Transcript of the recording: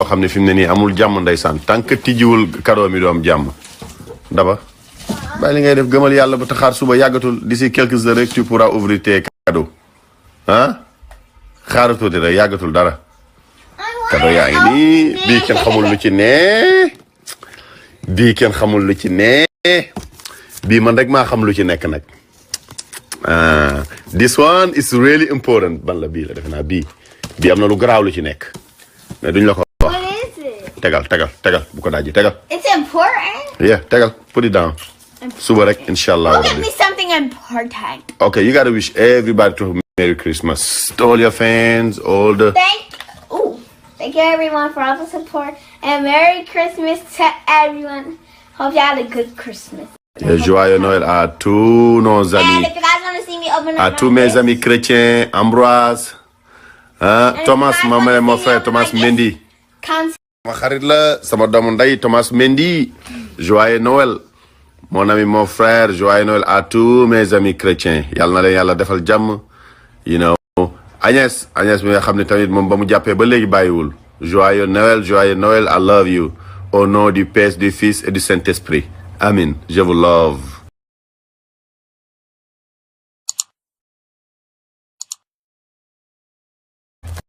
xam ne fi mu ne nii amul jàmm ndeysaan tant que tijjiwul cadeau mi doom jàmm daba bàyyi li ngay def gëmal yàlla ba taxaar suba yàggatul d'ici quelques heures rek tu pourras ouvrir tes cadeaux ah xaaral tuuti rek yàggatul dara cadeau yaa ngi nii bii kenn xamul lu ci ne bii kenn xamul lu ci ne bii man rek maa xam lu ci nekk nag this one is really important ban la bii la defe naa bii am na lu garaaw lu ci nekk mais duñ la ko wax. What is it? tegal bu ko daaji tegal. It's important. yeah tegal put it down. suba rek inshallah. Give me something important. okay, you gotta wish everybody to Merry Christmas. All your fans, all the. Thank you everyone for all the support and Merry Christmas to everyone. Hope you had a good Christmas. Et joyeux Noël à tous nos amis. And if you guys want to see me open à tous mes amis chrétiens, Ambroise, Thomas, mon frère Thomas Mendy. Ma xarit la sama doomu ndey Thomas Mendy. Joyeux Noël. Mon ami, mon frère, joyeux Noël à tous mes amis chrétiens. Yàlla na leen yàlla defal jàmm. You know. Agnès mi nga xam ne tamit moom ba mu jàppee ba léegi bàyyiwul. Joyeux Noël, I love you. Au nom du Père, du Fils et du Saint-Esprit. Amen. Je vous love.